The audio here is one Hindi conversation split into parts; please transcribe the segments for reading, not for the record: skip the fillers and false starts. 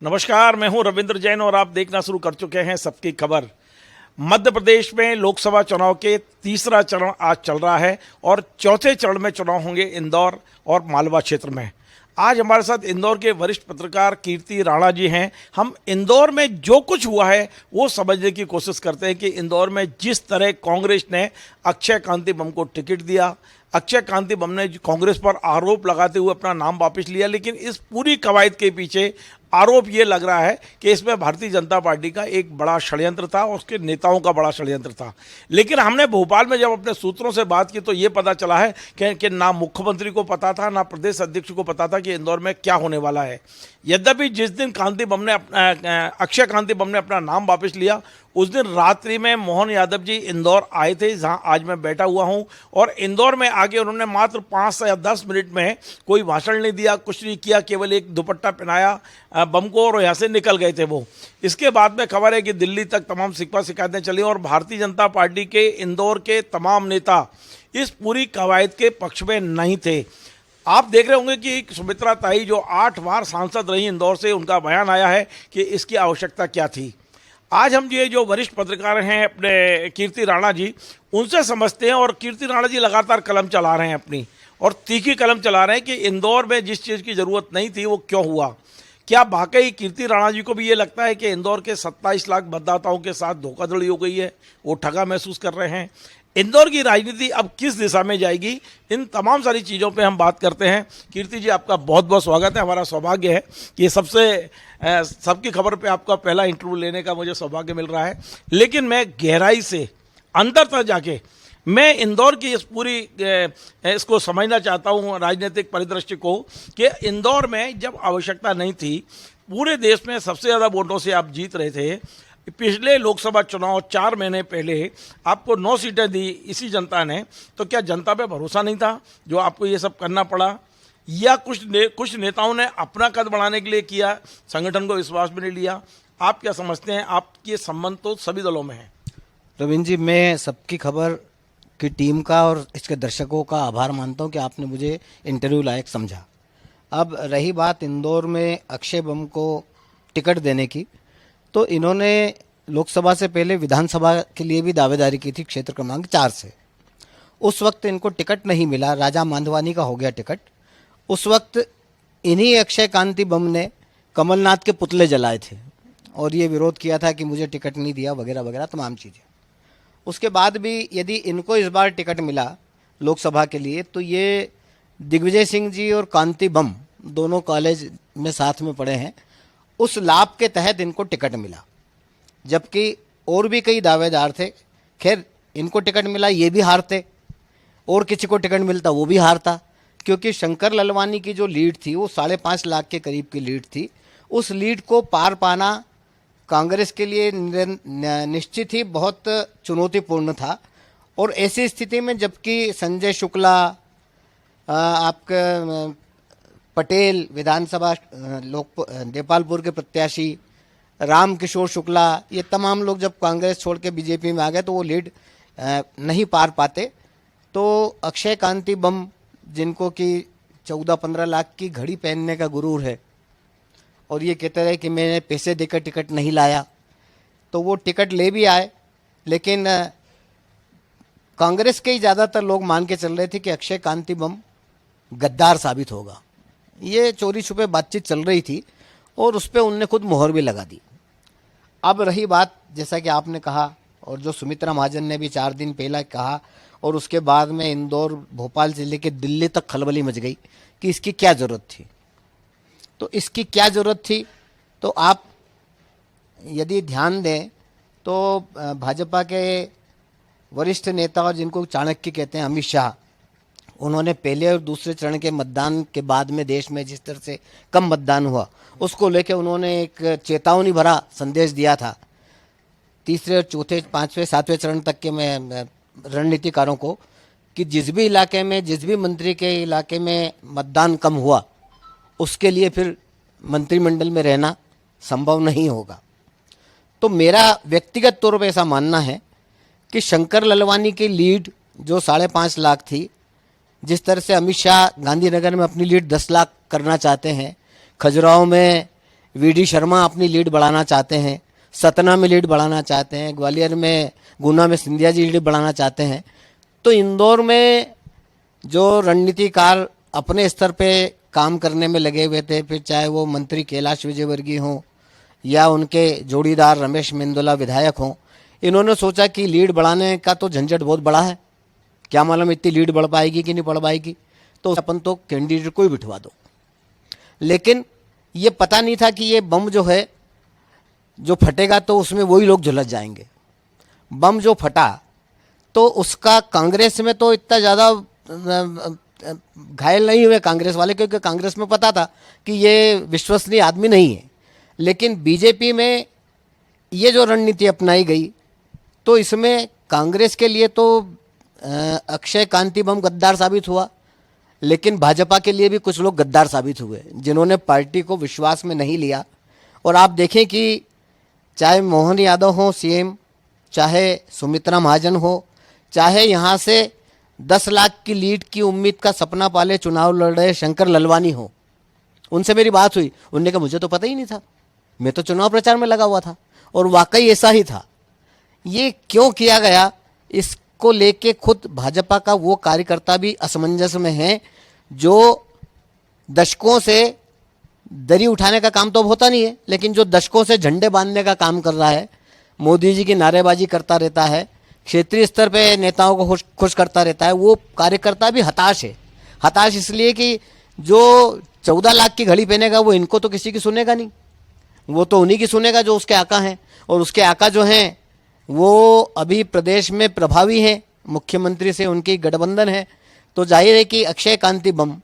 नमस्कार, मैं हूं रविंद्र जैन और आप देखना शुरू कर चुके हैं सबकी खबर। मध्य प्रदेश में लोकसभा चुनाव के तीसरा चरण आज चल रहा है और चौथे चरण में चुनाव होंगे इंदौर और मालवा क्षेत्र में। आज हमारे साथ इंदौर के वरिष्ठ पत्रकार कीर्ति राणा जी हैं। हम इंदौर में जो कुछ हुआ है वो समझने की कोशिश करते हैं कि इंदौर में जिस तरह कांग्रेस ने अक्षय कांति बम को टिकट दिया, अक्षय कांति बम ने कांग्रेस पर आरोप लगाते हुए अपना नाम वापस लिया, लेकिन इस पूरी कवायद के पीछे आरोप ये लग रहा है कि इसमें भारतीय जनता पार्टी का एक बड़ा षड्यंत्र था और उसके नेताओं का बड़ा षड्यंत्र था। लेकिन हमने भोपाल में जब अपने सूत्रों से बात की तो ये पता चला है कि ना मुख्यमंत्री को पता था ना प्रदेश अध्यक्ष को पता था कि इंदौर में क्या होने वाला है। यद्यपि जिस दिन अक्षय कांति बम ने अपना नाम वापस लिया उस दिन रात्रि में मोहन यादव जी इंदौर आए थे, जहां आज मैं बैठा हुआ हूं, और इंदौर में आके उन्होंने मात्र 5 या 10 मिनट में कोई भाषण नहीं दिया, कुछ नहीं किया, केवल एक दुपट्टा पहनाया बम को और यहाँ से निकल गए थे वो। इसके बाद में खबर है कि दिल्ली तक तमाम शिकवा शिकायतें चली और भारतीय जनता पार्टी के इंदौर के तमाम नेता इस पूरी कवायद के पक्ष में नहीं थे। आप देख रहे होंगे कि सुमित्रा ताई जो 8 बार सांसद रही इंदौर से, उनका बयान आया है कि इसकी आवश्यकता क्या थी। आज हम ये जो वरिष्ठ पत्रकार हैं अपने कीर्ति राणा जी, उनसे समझते हैं, और कीर्ति राणा जी लगातार कलम चला रहे हैं अपनी, और तीखी कलम चला रहे हैं कि इंदौर में जिस चीज़ की ज़रूरत नहीं थी वो क्यों हुआ। क्या वाकई कीर्ति राणा जी को भी ये लगता है कि इंदौर के 27 लाख मतदाताओं के साथ धोखाधड़ी हो गई है, वो ठगा महसूस कर रहे हैं? इंदौर की राजनीति अब किस दिशा में जाएगी, इन तमाम सारी चीज़ों पे हम बात करते हैं। कीर्ति जी, आपका बहुत बहुत स्वागत है। हमारा सौभाग्य है कि सबकी खबर पे आपका पहला इंटरव्यू लेने का मुझे सौभाग्य मिल रहा है। लेकिन मैं गहराई से अंदर तक जाके मैं इंदौर की इस पूरी इसको समझना चाहता हूँ, राजनीतिक परिदृश्य को, कि इंदौर में जब आवश्यकता नहीं थी, पूरे देश में सबसे ज़्यादा वोटों से आप जीत रहे थे। पिछले लोकसभा चुनाव 4 महीने पहले आपको 9 सीटें दी इसी जनता ने, तो क्या जनता पे भरोसा नहीं था जो आपको ये सब करना पड़ा, या कुछ नेताओं ने अपना कद बढ़ाने के लिए किया, संगठन को विश्वास में नहीं लिया? आप क्या समझते हैं? आपके संबंध तो सभी दलों में है। रविंद्र जी, मैं सबकी खबर की टीम का और इसके दर्शकों का आभार मानता हूं कि आपने मुझे इंटरव्यू लायक समझा। अब रही बात इंदौर में अक्षय बम को टिकट देने की, तो इन्होंने लोकसभा से पहले विधानसभा के लिए भी दावेदारी की थी क्षेत्र क्रमांक 4 से। उस वक्त इनको टिकट नहीं मिला, राजा मांधवानी का हो गया टिकट। उस वक्त इन्हीं अक्षय कांति बम ने कमलनाथ के पुतले जलाए थे और ये विरोध किया था कि मुझे टिकट नहीं दिया वगैरह वगैरह तमाम चीज़ें। उसके बाद भी यदि इनको इस बार टिकट मिला लोकसभा के लिए, तो ये दिग्विजय सिंह जी और कांति बम दोनों कॉलेज में साथ में पढ़े हैं, उस लाभ के तहत इनको टिकट मिला। जबकि और भी कई दावेदार थे, खैर इनको टिकट मिला ये भी हारते, और किसी को टिकट मिलता वो भी हारता, क्योंकि शंकर ललवानी की जो लीड थी वो 5.5 लाख के करीब की लीड थी। उस लीड को पार पाना कांग्रेस के लिए निश्चित ही बहुत चुनौतीपूर्ण था। और ऐसी स्थिति में जबकि संजय शुक्ला, आपके पटेल विधानसभा देपालपुर के प्रत्याशी, राम किशोर शुक्ला, ये तमाम लोग जब कांग्रेस छोड़ के बीजेपी में आ गए तो वो लीड नहीं पार पाते। तो अक्षय कांति बम, जिनको कि 14-15 लाख की घड़ी पहनने का गुरूर है, और ये कहते रहे कि मैंने पैसे देकर टिकट नहीं लाया, तो वो टिकट ले भी आए। लेकिन कांग्रेस के ही ज़्यादातर लोग मान के चल रहे थे कि अक्षय कांति बम गद्दार साबित होगा। ये चोरी छुपे बातचीत चल रही थी और उस पर उनने खुद मोहर भी लगा दी। अब रही बात, जैसा कि आपने कहा और जो सुमित्रा महाजन ने भी 4 दिन पहले कहा, और उसके बाद में इंदौर, भोपाल से लेकर दिल्ली तक खलबली मच गई कि इसकी क्या ज़रूरत थी। तो इसकी क्या ज़रूरत थी, तो आप यदि ध्यान दें तो भाजपा के वरिष्ठ नेता और जिनको चाणक्य कहते हैं, अमित शाह, उन्होंने पहले और दूसरे चरण के मतदान के बाद में देश में जिस तरह से कम मतदान हुआ, उसको लेकर उन्होंने एक चेतावनी भरा संदेश दिया था तीसरे और चौथे, 5वें, 7वें चरण तक के में रणनीतिकारों को, कि जिस भी इलाके में, जिस भी मंत्री के इलाके में मतदान कम हुआ, उसके लिए फिर मंत्रिमंडल में रहना संभव नहीं होगा। तो मेरा व्यक्तिगत तौर पर ऐसा मानना है कि शंकर ललवानी की लीड जो 5.5 लाख थी, जिस तरह से अमित शाह गांधीनगर में अपनी लीड 10 लाख करना चाहते हैं, खजुराहो में वीडी शर्मा अपनी लीड बढ़ाना चाहते हैं, सतना में लीड बढ़ाना चाहते हैं, ग्वालियर में, गुना में सिंधिया जी लीड बढ़ाना चाहते हैं। तो इंदौर में जो रणनीतिकार अपने स्तर पे काम करने में लगे हुए थे, फिर चाहे वो मंत्री कैलाश विजयवर्गीय हों या उनके जोड़ीदार रमेश मेंदोला विधायक हों, इन्होंने सोचा कि लीड बढ़ाने का तो झंझट बहुत बड़ा है, क्या मालूम इतनी लीड बढ़ पाएगी कि नहीं बढ़ पाएगी, तो अपन तो कैंडिडेट को ही बिठवा दो। लेकिन ये पता नहीं था कि ये बम जो है, जो फटेगा तो उसमें वही लोग झुलस जाएंगे। बम जो फटा तो उसका कांग्रेस में तो इतना ज़्यादा घायल नहीं हुए कांग्रेस वाले, क्योंकि कांग्रेस में पता था कि ये विश्वसनीय आदमी नहीं है। लेकिन बीजेपी में ये जो रणनीति अपनाई गई, तो इसमें कांग्रेस के लिए तो अक्षय कांति बम गद्दार साबित हुआ, लेकिन भाजपा के लिए भी कुछ लोग गद्दार साबित हुए जिन्होंने पार्टी को विश्वास में नहीं लिया। और आप देखें कि चाहे मोहन यादव हो सीएम, चाहे सुमित्रा महाजन हो, चाहे यहाँ से 10 लाख की लीड की उम्मीद का सपना पाले चुनाव लड़ रहे शंकर ललवानी हो, उनसे मेरी बात हुई, उनने कहा मुझे तो पता ही नहीं था, मैं तो चुनाव प्रचार में लगा हुआ था। और वाकई ऐसा ही था। ये क्यों किया गया, इसको लेके खुद भाजपा का वो कार्यकर्ता भी असमंजस में है, जो दशकों से दरी उठाने का काम तो अब होता नहीं है, लेकिन जो दशकों से झंडे बांधने का काम कर रहा है, मोदी जी की नारेबाजी करता रहता है, क्षेत्रीय स्तर पे नेताओं को खुश करता रहता है, वो कार्यकर्ता भी हताश है। हताश इसलिए कि जो 14 लाख की घड़ी पहनेगा वो इनको तो किसी की सुनेगा नहीं, वो तो उन्हीं की सुनेगा जो उसके आका हैं। और उसके आका जो हैं वो अभी प्रदेश में प्रभावी हैं, मुख्यमंत्री से उनकी गठबंधन है। तो जाहिर है कि अक्षय कांति बम,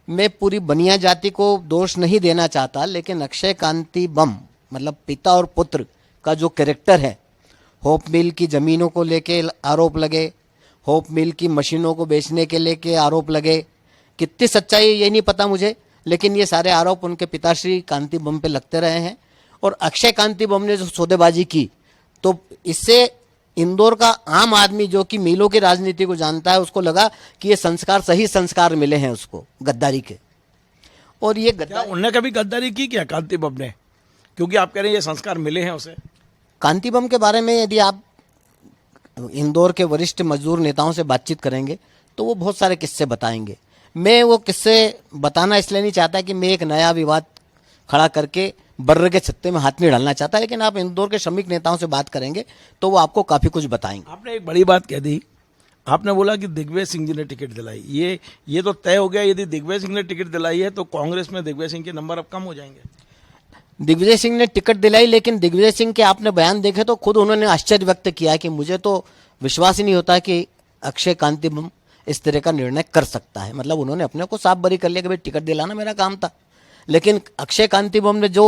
मैं पूरी बनिया जाति को दोष नहीं देना चाहता, लेकिन अक्षय कांति बम मतलब पिता और पुत्र का जो कैरेक्टर है, होप मिल की ज़मीनों को लेके आरोप लगे, होप मिल की मशीनों को बेचने के लेके आरोप लगे, कितनी सच्चाई ये नहीं पता मुझे, लेकिन ये सारे आरोप उनके पिताश्री कांति बम पे लगते रहे हैं। और अक्षय कांति बम ने जो सौदेबाजी की, तो इससे इंदौर का आम आदमी जो कि मीलों की राजनीति को जानता है, उसको लगा कि ये संस्कार, सही संस्कार मिले हैं उसको गद्दारी के। और ये गद्दारी, उनने कभी गद्दारी की क्या कांति बम ने? क्योंकि आप कह रहे हैं ये संस्कार मिले हैं उसे। कांति बम के बारे में यदि आप इंदौर के वरिष्ठ मजदूर नेताओं से बातचीत करेंगे तो वो बहुत सारे किस्से बताएंगे। मैं वो किस्से बताना इसलिए नहीं चाहता कि मैं एक नया विवाद खड़ा करके बर्र के छत्ते में हाथ नहीं डालना चाहता, लेकिन आप इंदौर के श्रमिक नेताओं से बात करेंगे तो वो आपको काफ़ी कुछ बताएंगे। आपने एक बड़ी बात कह दी, आपने बोला कि दिग्विजय सिंह जी ने टिकट दिलाई। ये तो तय हो गया, यदि दिग्विजय सिंह ने टिकट दिलाई है तो कांग्रेस में दिग्विजय सिंह के नंबर अब कम हो जाएंगे। दिग्विजय सिंह ने टिकट दिलाई, लेकिन दिग्विजय सिंह के आपने बयान देखे तो खुद उन्होंने आश्चर्य व्यक्त किया कि मुझे तो विश्वास ही नहीं होता कि अक्षय कांति बम इस तरह का निर्णय कर सकता है। मतलब उन्होंने अपने को साफ बरी कर लिया कि भाई टिकट दिलाना मेरा काम था। लेकिन अक्षय कांति बम ने जो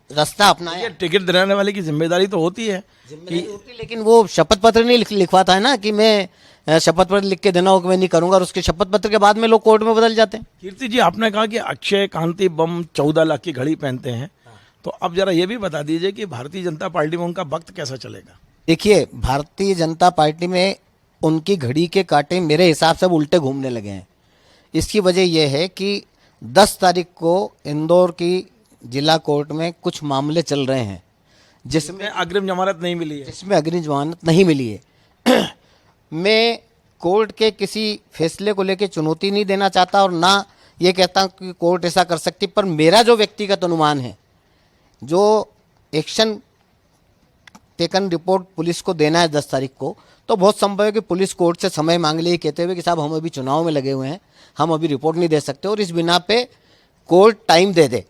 रास्ता अपनाया, टिकट दिलाने वाले की जिम्मेदारी तो होती है, लेकिन वो शपथ पत्र नहीं लिखवाता है ना कि मैं शपथ पत्र लिख के देना हो कि मैं नहीं करूंगा, और उसके शपथ पत्र के बाद में लोग कोर्ट में बदल जाते हैं। कीर्ति जी, आपने कहा कि अक्षय कांति बम 14 लाख की घड़ी पहनते हैं, तो अब जरा ये भी बता दीजिए कि भारतीय जनता पार्टी में उनका वक्त कैसा चलेगा? देखिए, भारतीय जनता पार्टी में उनकी घड़ी के कांटे मेरे हिसाब से उल्टे घूमने लगे हैं। इसकी वजह यह है कि 10 तारीख को इंदौर की जिला कोर्ट में कुछ मामले चल रहे हैं जिसमें अग्रिम जमानत नहीं मिली है। जिसमें अग्रिम जमानत नहीं मिली है। मैं कोर्ट के किसी फैसले को लेकर चुनौती नहीं देना चाहता और ना ये कहता हूँ कि कोर्ट ऐसा कर सकती, पर मेरा जो व्यक्तिगत अनुमान है, जो एक्शन टेकन रिपोर्ट पुलिस को देना है 10 तारीख को, तो बहुत संभव है कि पुलिस कोर्ट से समय मांग ले, कहते हुए कि साहब हम अभी चुनाव में लगे हुए हैं, हम अभी रिपोर्ट नहीं दे सकते, और इस बिना पे कोर्ट टाइम दे दे।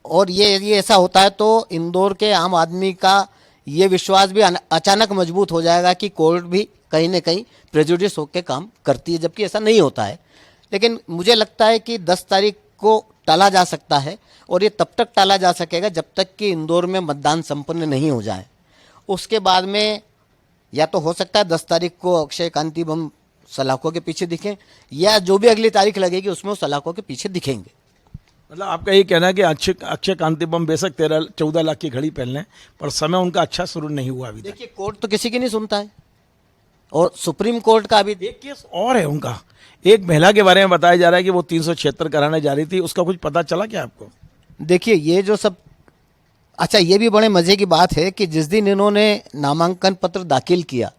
और ये ऐसा होता है तो इंदौर के आम आदमी का ये विश्वास भी अचानक मजबूत हो जाएगा कि कोर्ट भी कहीं ना कहीं प्रेजुडिस होकर काम करती है, जबकि ऐसा नहीं होता है। लेकिन मुझे लगता है कि 10 तारीख को टाला जा सकता है, और ये तब तक टाला जा सकेगा जब तक कि इंदौर में मतदान संपन्न नहीं हो जाए। उसके बाद में या तो हो सकता है 10 तारीख को अक्षय कांति बम सलाखों के पीछे दिखें, या जो भी अगली तारीख लगेगी उसमें वो सलाखों के पीछे दिखेंगे। मतलब आपका ये कहना है कि अक्षय कांति बम बेशक 14 लाख की घड़ी पहन लें, पर समय उनका अच्छा शुरू नहीं हुआ अभी तक। देखिए, कोर्ट तो किसी की नहीं सुनता है, और सुप्रीम कोर्ट का अभी एक केस और है उनका। एक महिला के बारे में बताया जा रहा है कि वो 376 कराने जा रही थी, उसका कुछ पता चला क्या आपको? देखिए ये जो सब, अच्छा ये भी बड़े मजे की बात है कि जिस दिन इन्होंने नामांकन पत्र दाखिल किया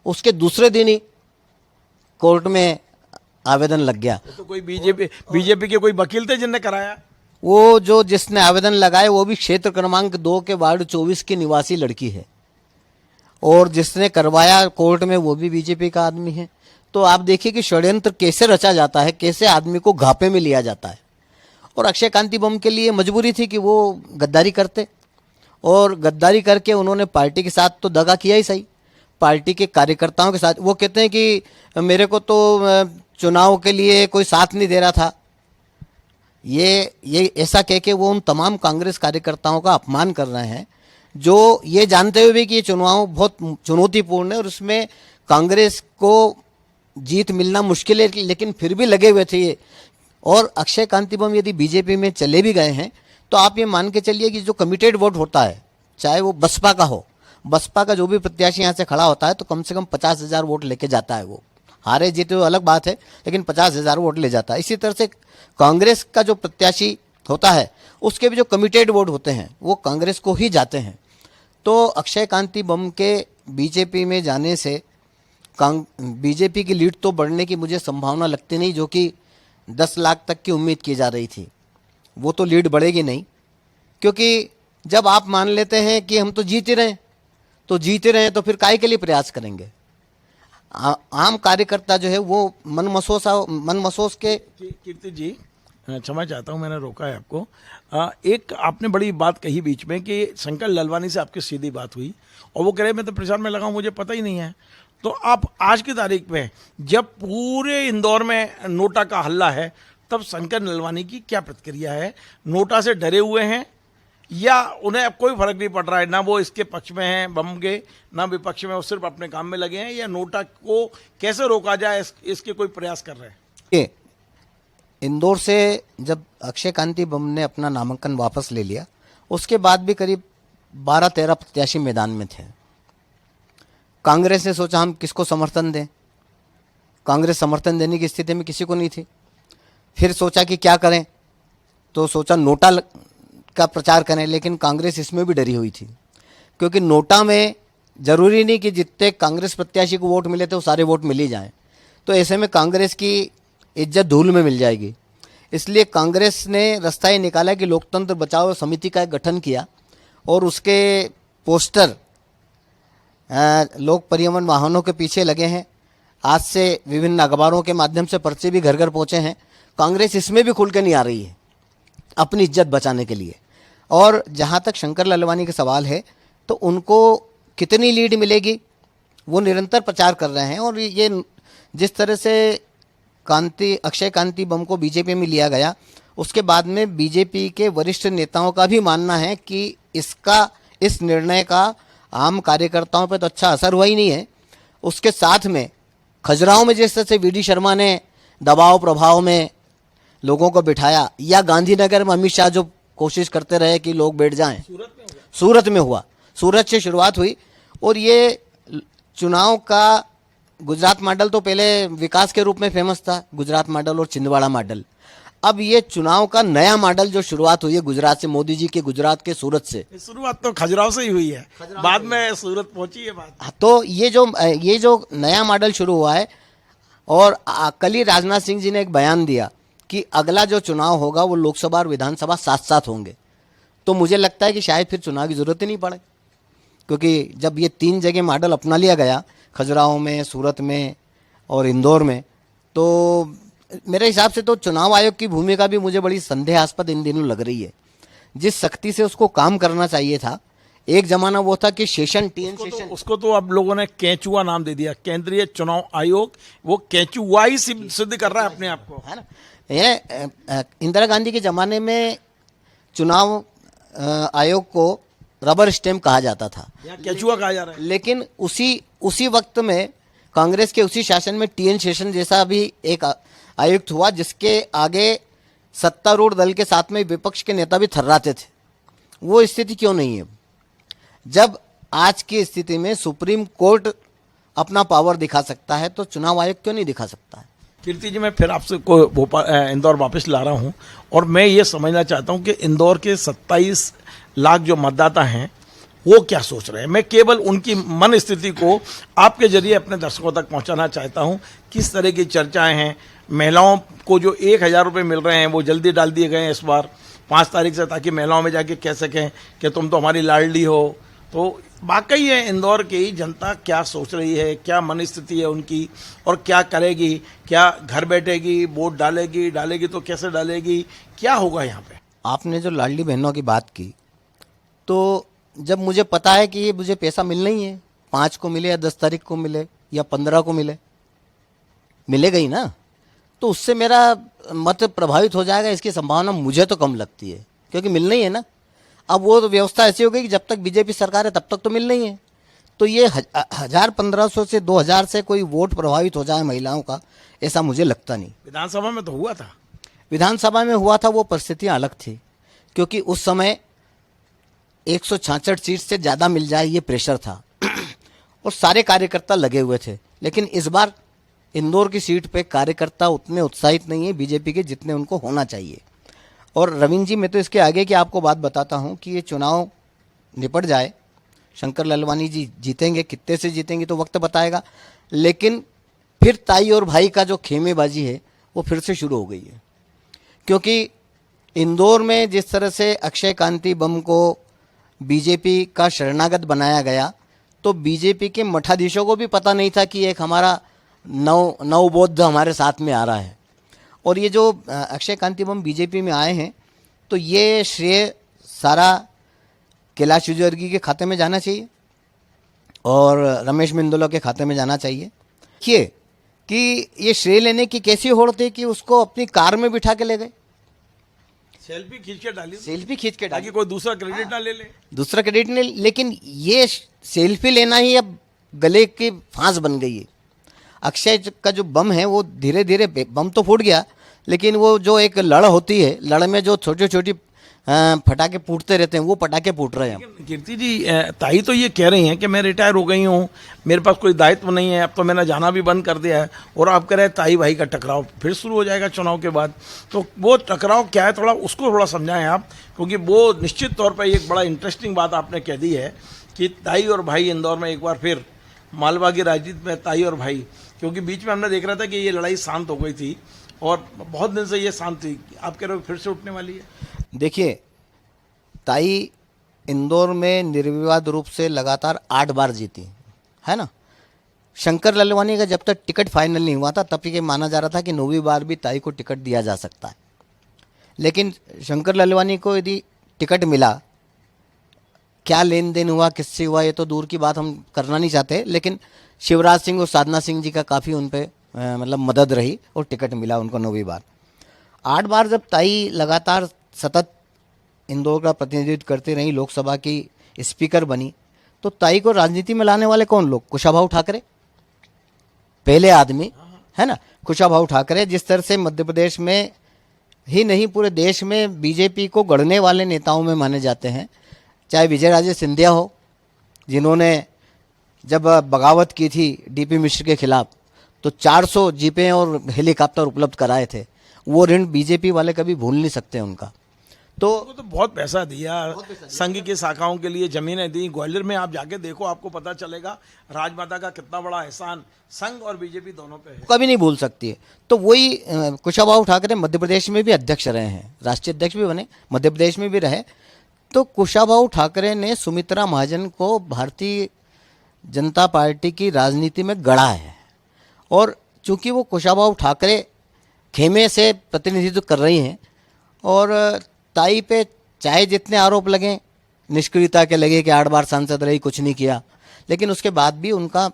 उसके दूसरे दिन ही कोर्ट में आवेदन लग गया। तो कोई बीजेपी के कोई वकील थे जिनने कराया? वो जो जिसने आवेदन लगाए वो भी क्षेत्र क्रमांक 2 के वार्ड 24 की निवासी लड़की है, और जिसने करवाया कोर्ट में वो भी बीजेपी का आदमी है। तो आप देखिए कि षड्यंत्र कैसे रचा जाता है, कैसे आदमी को घापे में लिया जाता है। और अक्षय कांति बम के लिए मजबूरी थी कि वो गद्दारी करते, और गद्दारी करके उन्होंने पार्टी के साथ तो दगा किया ही सही, पार्टी के कार्यकर्ताओं के साथ। वो कहते हैं कि मेरे को तो चुनाव के लिए कोई साथ नहीं दे रहा था। ये ऐसा कह के वो उन तमाम कांग्रेस कार्यकर्ताओं का अपमान कर रहे हैं जो ये जानते हुए भी कि ये चुनाव बहुत चुनौतीपूर्ण है और उसमें कांग्रेस को जीत मिलना मुश्किल है, लेकिन फिर भी लगे हुए थे ये। और अक्षय कांति बम यदि बीजेपी में चले भी गए हैं तो आप ये मान के चलिए कि जो कमिटेड वोट होता है, चाहे वो बसपा का हो, बसपा का जो भी प्रत्याशी यहाँ से खड़ा होता है तो कम से कम 50,000 वोट लेके जाता है। वो हारे जीते वो अलग बात है, लेकिन 50,000 वोट ले जाता है। इसी तरह से कांग्रेस का जो प्रत्याशी होता है उसके भी जो कमिटेड वोट होते हैं वो कांग्रेस को ही जाते हैं। तो अक्षय कांति बम के बीजेपी में जाने से बीजेपी की लीड तो बढ़ने की मुझे संभावना लगती नहीं, जो कि 10 लाख तक की उम्मीद की जा रही थी। वो तो लीड बढ़ेगी नहीं, क्योंकि जब आप मान लेते हैं कि हम तो जीत ही रहे हैं, तो जीत ही रहे हैं तो फिर काहे के लिए प्रयास करेंगे। आम कार्यकर्ता जो है वो मन मसोस के। कीर्ति जी, क्षमा चाहता हूं, मैंने रोका है आपको। एक आपने बड़ी बात कही बीच में कि शंकर ललवानी से आपकी सीधी बात हुई और वो कह रहे मैं तो प्रचार में लगा हूं, मुझे पता ही नहीं है। तो आप आज की तारीख में जब पूरे इंदौर में नोटा का हल्ला है तब शंकर ललवानी की क्या प्रतिक्रिया है? नोटा से डरे हुए हैं या उन्हें अब कोई फर्क नहीं पड़ रहा है, ना वो इसके पक्ष में हैं बम के, ना विपक्ष में, वो सिर्फ अपने काम में लगे हैं, या नोटा को कैसे रोका जाए इसके कोई प्रयास कर रहे हैं? इंदौर से जब अक्षय कांति बम ने अपना नामांकन वापस ले लिया उसके बाद भी करीब 12-13 प्रत्याशी मैदान में थे। कांग्रेस ने सोचा हम किसको समर्थन दें, कांग्रेस समर्थन देने की स्थिति में किसी को नहीं थी। फिर सोचा कि क्या करें, तो सोचा नोटा का प्रचार करें, लेकिन कांग्रेस इसमें भी डरी हुई थी, क्योंकि नोटा में जरूरी नहीं कि जितने कांग्रेस प्रत्याशी को वोट मिले थे वो सारे वोट मिल ही जाएं, तो ऐसे में कांग्रेस की इज्जत धूल में मिल जाएगी। इसलिए कांग्रेस ने रास्ता ये निकाला कि लोकतंत्र बचाओ समिति का एक गठन किया और उसके पोस्टर लोक परिवहन वाहनों के पीछे लगे हैं। आज से विभिन्न अखबारों के माध्यम से पर्चे भी घर घर पहुंचे हैं। कांग्रेस इसमें भी खुल के नहीं आ रही है अपनी इज्जत बचाने के लिए। और जहां तक शंकर ललवानी का सवाल है तो उनको कितनी लीड मिलेगी वो निरंतर प्रचार कर रहे हैं। और ये जिस तरह से अक्षय कांति बम को बीजेपी में लिया गया उसके बाद में बीजेपी के वरिष्ठ नेताओं का भी मानना है कि इस निर्णय का आम कार्यकर्ताओं पर तो अच्छा असर हुआ ही नहीं है। उसके साथ में खजुराहो में जिस तरह से वी डी शर्मा ने दबाव प्रभाव में लोगों को बिठाया, या गांधीनगर में अमित शाह जो कोशिश करते रहे कि लोग बैठ जाएं, सूरत में हुआ, सूरत से शुरुआत हुई। और ये चुनाव का गुजरात मॉडल तो पहले विकास के रूप में फेमस था, गुजरात मॉडल और छिंदवाड़ा मॉडल। अब ये चुनाव का नया मॉडल जो शुरुआत हुई है गुजरात से, मोदी जी के गुजरात के सूरत से। शुरुआत तो खजुराहो से ही हुई है, बाद में सूरत पहुंची है बात। तो ये जो नया मॉडल शुरू हुआ है, और कल ही राजनाथ सिंह जी ने एक बयान दिया कि अगला जो चुनाव होगा वो लोकसभा और विधानसभा साथ साथ होंगे। तो मुझे लगता है कि शायद फिर चुनाव की जरूरत ही नहीं पड़े, क्योंकि जब ये 3 जगह मॉडल अपना लिया गया, खजुराहो में, सूरत में और इंदौर में, तो मेरे हिसाब से तो चुनाव आयोग की भूमिका भी मुझे बड़ी संदेहास्पद इन दिनों लग रही है। जिस सख्ती से उसको काम करना चाहिए था, एक जमाना वो था कि सेशन उसको तो अब लोगों ने केंचुआ नाम दे दिया, केंद्रीय चुनाव आयोग। वो केंचुआ ही सिद्ध कर रहा है अपने आप को, है ना। ये इंदिरा गांधी के जमाने में चुनाव आयोग को रबर स्टैम्प कहा जाता था, केंचुआ कहा जा रहा है। लेकिन उसी वक्त में कांग्रेस के उसी शासन में टीएन शेषन जैसा भी एक आयुक्त हुआ, जिसके आगे सत्तारूढ़ दल के साथ में विपक्ष के नेता भी थर्राते थे। वो स्थिति क्यों नहीं है? जब आज की स्थिति में सुप्रीम कोर्ट अपना पावर दिखा सकता है तो चुनाव आयोग क्यों नहीं दिखा सकता है? कीर्ति जी, मैं फिर आपसे को भोपाल इंदौर वापस ला रहा हूं और मैं ये समझना चाहता हूं कि इंदौर के 27 लाख जो मतदाता हैं वो क्या सोच रहे हैं। मैं केवल उनकी मन स्थिति को आपके जरिए अपने दर्शकों तक पहुंचाना चाहता हूं। किस तरह की चर्चाएं हैं, महिलाओं को जो 1,000 रुपये मिल रहे हैं वो जल्दी डाल दिए गए हैं इस बार 5 तारीख से, ताकि महिलाओं में जाके कह सकें कि तुम तो हमारी लाडली हो। तो वाकई है इंदौर की जनता क्या सोच रही है, क्या मन स्थिति है उनकी और क्या करेगी, क्या घर बैठेगी, वोट डालेगी तो कैसे डालेगी, क्या होगा यहाँ पे। आपने जो लाडली बहनों की बात की, तो जब मुझे पता है कि ये मुझे पैसा मिलना ही है, 5 को मिले या 10 तारीख को मिले या 15 को मिलेगा ही ना, तो उससे मेरा मत प्रभावित हो जाएगा, इसकी संभावना मुझे तो कम लगती है, क्योंकि मिलना ही है ना। अब वो तो व्यवस्था ऐसी हो गई कि जब तक बीजेपी सरकार है तब तक तो मिलना ही है। तो ये 1,000-1,500 से 2,000 से कोई वोट प्रभावित हो जाए महिलाओं का, ऐसा मुझे लगता नहीं। विधानसभा में तो हुआ था, विधानसभा में हुआ था, वो परिस्थितियां अलग थी, क्योंकि उस समय 166 सीट से ज़्यादा मिल जाए ये प्रेशर था और सारे कार्यकर्ता लगे हुए थे। लेकिन इस बार इंदौर की सीट पे कार्यकर्ता उतने उत्साहित नहीं है बीजेपी के जितने उनको होना चाहिए। और रविंद्र जी, मैं तो इसके आगे की आपको बात बताता हूँ कि ये चुनाव निपट जाए, शंकर लालवानी जी जीतेंगे, कितने से जीतेंगे तो वक्त बताएगा, लेकिन फिर ताई और भाई का जो खेमेबाजी है वो फिर से शुरू हो गई है। क्योंकि इंदौर में जिस तरह से अक्षय कांति बम को बीजेपी का शरणागत बनाया गया, तो बीजेपी के मठाधीशों को भी पता नहीं था कि एक हमारा नवबौद्ध हमारे साथ में आ रहा है। और ये जो अक्षय कांति बम बीजेपी में आए हैं, तो ये श्रेय सारा कैलाश विजयवर्गीय के खाते में जाना चाहिए और रमेश मेंदोला के खाते में जाना चाहिए। देखिए कि ये श्रेय लेने की कैसी होड़ थी कि उसको अपनी कार में बिठा के ले गए, सेल्फी खींच के डाली, ताकि कोई दूसरा क्रेडिट ना ले ले। दूसरा क्रेडिट नहीं, लेकिन ये सेल्फी लेना ही अब गले की फांस बन गई है। अक्षय का जो बम है वो धीरे धीरे, बम तो फूट गया, लेकिन वो जो एक लड़ होती है, लड़ में जो छोटी छोटी पटाखे फूटते रहते हैं, वो पटाखे फूट रहे हैं। कीर्ति जी, ताई तो ये कह रही हैं कि मैं रिटायर हो गई हूँ, मेरे पास कोई दायित्व नहीं है, अब तो मैंने जाना भी बंद कर दिया है, और आप कह रहे हैं ताई भाई का टकराव फिर शुरू हो जाएगा चुनाव के बाद। तो वो टकराव क्या है, उसको थोड़ा समझाएं आप, क्योंकि वो निश्चित तौर पर एक बड़ा इंटरेस्टिंग बात आपने कह दी है कि ताई और भाई इंदौर में एक बार फिर मालवा की राजनीति में ताई और भाई, क्योंकि बीच में हमने देख रहा था कि ये लड़ाई शांत हो गई थी और बहुत दिन से ये शांत थी, आप कह रहे हो फिर से उठने वाली है। देखिए, ताई इंदौर में निर्विवाद रूप से लगातार 8 बार जीती है ना। शंकर लालवानी का जब तक टिकट फाइनल नहीं हुआ था तब ये माना जा रहा था कि 9वीं बार भी ताई को टिकट दिया जा सकता है, लेकिन शंकर लालवानी को यदि टिकट मिला, क्या लेन देन हुआ, किससे हुआ, ये तो दूर की बात हम करना नहीं चाहते, लेकिन शिवराज सिंह और साधना सिंह जी का काफ़ी उन पर मतलब मदद रही और टिकट मिला उनको 9वीं बार। 8 बार जब ताई लगातार सतत इंदौर का प्रतिनिधित्व करती रही, लोकसभा की स्पीकर बनी, तो ताई को राजनीति में लाने वाले कौन लोग? कुशाभाऊ ठाकरे, पहले आदमी है ना। कुशाभाऊ ठाकरे जिस तरह से मध्य प्रदेश में ही नहीं पूरे देश में बीजेपी को गढ़ने वाले नेताओं में माने जाते हैं, चाहे विजय राजे सिंधिया हो, जिन्होंने जब बगावत की थी डीपी मिश्र के खिलाफ तो 400 जीपें और हेलीकॉप्टर उपलब्ध कराए थे, वो ऋण बीजेपी वाले कभी भूल नहीं सकते उनका। तो बहुत पैसा दिया, संघ की शाखाओं के लिए जमीनें दी। ग्वालियर में आप जाके देखो, आपको पता चलेगा राजमाता का कितना बड़ा एहसान संघ और बीजेपी दोनों पे है, कभी नहीं भूल सकती है। तो वही कुशाभाऊ ठाकरे मध्य प्रदेश में भी अध्यक्ष रहे हैं, राष्ट्रीय अध्यक्ष भी बने, मध्य प्रदेश में भी रहे। तो कुशाभाऊ ठाकरे ने सुमित्रा महाजन को भारतीय जनता पार्टी की राजनीति में गढ़ा है, और चूंकि वो कुशाभाऊ ठाकरे खेमे से प्रतिनिधित्व कर रही हैं, और ताई पे चाहे जितने आरोप लगे, निष्क्रियता के लगे कि 8 बार सांसद रही, कुछ नहीं किया, लेकिन उसके बाद भी उनका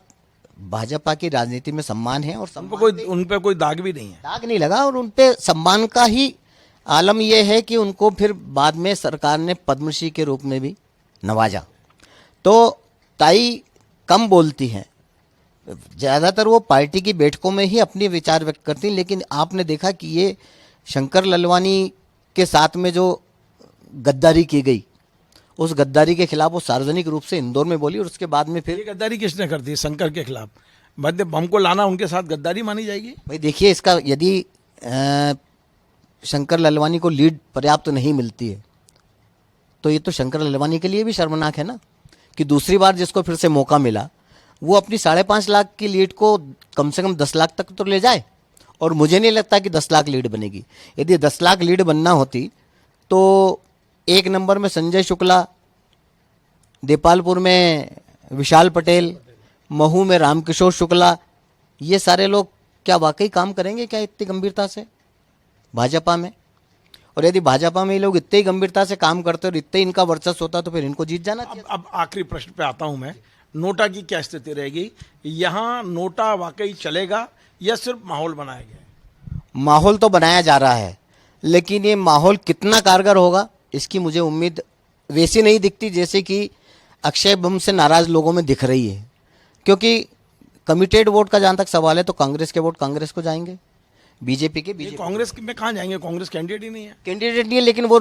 भाजपा की राजनीति में सम्मान है और उन पे कोई दाग भी नहीं है, दाग नहीं लगा, और उन पे सम्मान का ही आलम यह है कि उनको फिर बाद में सरकार ने पद्मश्री के रूप में भी नवाजा। तो ताई कम बोलती हैं, ज़्यादातर वो पार्टी की बैठकों में ही अपने विचार व्यक्त करती हैं, लेकिन आपने देखा कि ये शंकर लालवानी के साथ में जो गद्दारी की गई, उस गद्दारी के खिलाफ वो सार्वजनिक रूप से इंदौर में बोली, और उसके बाद में फिर गद्दारी किसने कर दी शंकर के खिलाफ? मध्य बम को लाना उनके साथ गद्दारी मानी जाएगी? भाई देखिए, इसका यदि शंकर लालवानी को लीड पर्याप्त नहीं मिलती है तो ये तो शंकर लालवानी के लिए भी शर्मनाक है ना, कि दूसरी बार जिसको फिर से मौका मिला वो अपनी 5.5 लाख की लीड को कम से कम 10 लाख तक तो ले जाए। और मुझे नहीं लगता कि 10 लाख लीड बनेगी। यदि 10 लाख लीड बनना होती तो 1 नंबर में संजय शुक्ला, देपालपुर में विशाल पटेल, महू में रामकिशोर शुक्ला, ये सारे लोग क्या वाकई काम करेंगे क्या इतनी गंभीरता से भाजपा में? और यदि भाजपा में ये लोग इतनी गंभीरता से काम करते और इतने इनका वर्चस्व होता तो फिर इनको जीत जाना चाहिए। अब आखिरी प्रश्न पे आता हूं मैं, नोटा की क्या स्थिति रहेगी? यहाँ नोटा वाकई चलेगा या सिर्फ माहौल बनाया गया है? माहौल तो बनाया जा रहा है, लेकिन ये माहौल कितना कारगर होगा इसकी मुझे उम्मीद वैसी नहीं दिखती जैसे कि अक्षय बम से नाराज लोगों में दिख रही है। क्योंकि कमिटेड वोट का जहाँ तक सवाल है तो कांग्रेस के वोट कांग्रेस को जाएंगे, बीजेपी के बीजेपी। कांग्रेस में कहाँ जाएंगे? कांग्रेस कैंडिडेट ही नहीं है। कैंडिडेट नहीं है, लेकिन वो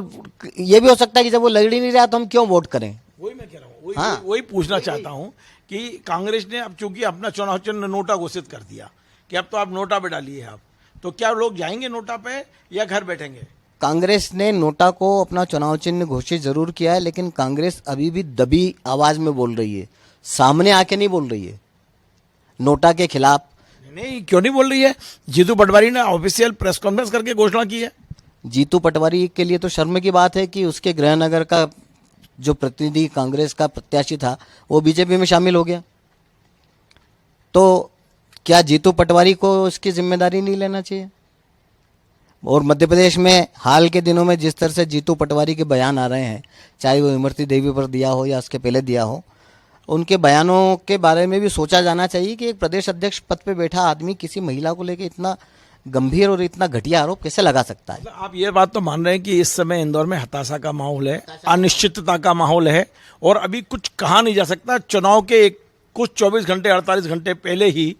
ये भी हो सकता है कि जब वो लड़ ही नहीं रहा तो हम क्यों वोट करें? वही मैं कह रहा हूँ, हाँ। वही पूछना चाहता हूँ कि कांग्रेस ने अब चूंकि अपना चुनाव चिन्ह नोटा घोषित कर दिया कि अब तो आप नोटा पे डालिए आप, तो क्या लोग जाएंगे नोटा पे या घर बैठेंगे? कांग्रेस ने नोटा को अपना चुनाव चिन्ह घोषित जरूर किया है, लेकिन कांग्रेस अभी भी दबी आवाज में बोल रही है, सामने आके नहीं बोल रही है नोटा के खिलाफ। नहीं, क्यों नहीं बोल रही है? जीतू पटवारी ने ऑफिशियल प्रेस कॉन्फ्रेंस करके घोषणा की है। जीतू पटवारी के लिए तो शर्म की बात है कि उसके गृहनगर का जो प्रतिनिधि कांग्रेस का प्रत्याशी था वो बीजेपी में शामिल हो गया। तो क्या जीतू पटवारी को इसकी जिम्मेदारी नहीं लेना चाहिए? और मध्य प्रदेश में हाल के दिनों में जिस तरह से जीतू पटवारी के बयान आ रहे हैं, चाहे वो इमरती देवी पर दिया हो या उसके पहले दिया हो, उनके बयानों के बारे में भी सोचा जाना चाहिए कि एक प्रदेश अध्यक्ष पद पे बैठा आदमी किसी महिला को लेकर इतना गंभीर और इतना घटिया आरोप कैसे लगा सकता है? आप ये बात तो मान रहे हैं कि इस समय इंदौर में हताशा का माहौल है, अनिश्चितता का माहौल है और अभी कुछ कहा नहीं जा सकता। चुनाव के कुछ 24 घंटे 48 घंटे पहले ही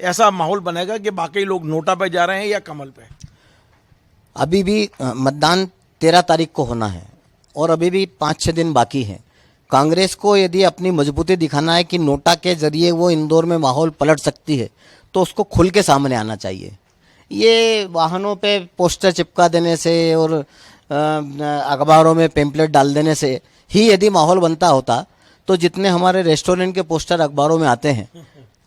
ऐसा माहौल बनेगा कि बाकी लोग नोटा पे जा रहे हैं या कमल पे। अभी भी मतदान 13 तारीख को होना है और अभी भी 5-6 दिन बाकी हैं। कांग्रेस को यदि अपनी मजबूती दिखाना है कि नोटा के जरिए वो इंदौर में माहौल पलट सकती है तो उसको खुल के सामने आना चाहिए। ये वाहनों पे पोस्टर चिपका देने से और अखबारों में पेम्पलेट डाल देने से ही यदि माहौल बनता होता तो जितने हमारे रेस्टोरेंट के पोस्टर अखबारों में आते हैं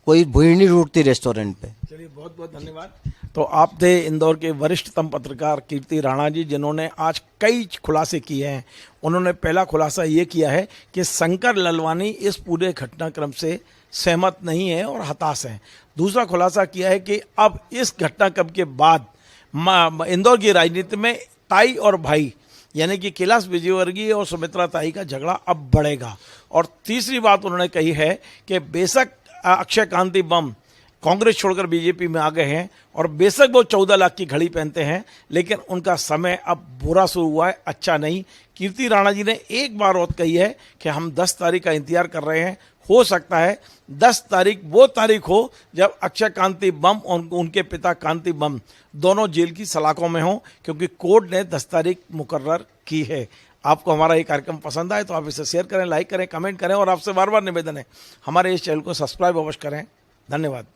कोई भीड़ नहीं जुटती रेस्टोरेंट पे। चलिए, बहुत बहुत धन्यवाद। तो आप थे इंदौर के वरिष्ठतम पत्रकार कीर्ति राणा जी, जिन्होंने आज कई खुलासे किए हैं। उन्होंने पहला खुलासा ये किया है कि शंकर लालवानी इस पूरे घटनाक्रम से सहमत नहीं है और हताश हैं। दूसरा खुलासा किया है कि अब इस घटनाक्रम के बाद इंदौर की राजनीति में ताई और भाई यानी कि कैलाश विजयवर्गीय और सुमित्रा ताई का झगड़ा अब बढ़ेगा। और तीसरी बात उन्होंने कही है कि बेशक अक्षय कांति बम कांग्रेस छोड़कर बीजेपी में आ गए हैं और बेशक वो 14 लाख की घड़ी पहनते हैं, लेकिन उनका समय अब बुरा शुरू हुआ है, अच्छा नहीं। कीर्ति राणा जी ने एक बार और कही है कि हम 10 तारीख का इंतजार कर रहे हैं। हो सकता है 10 तारीख वो तारीख हो जब अक्षय कांति बम और उनके पिता कांति बम दोनों जेल की सलाखों में हों, क्योंकि कोर्ट ने 10 तारीख मुकर्रर की है। आपको हमारा ये कार्यक्रम पसंद आए तो आप इसे शेयर करें, लाइक करें, कमेंट करें और आपसे बार बार निवेदन है हमारे इस चैनल को सब्सक्राइब अवश्य करें। धन्यवाद।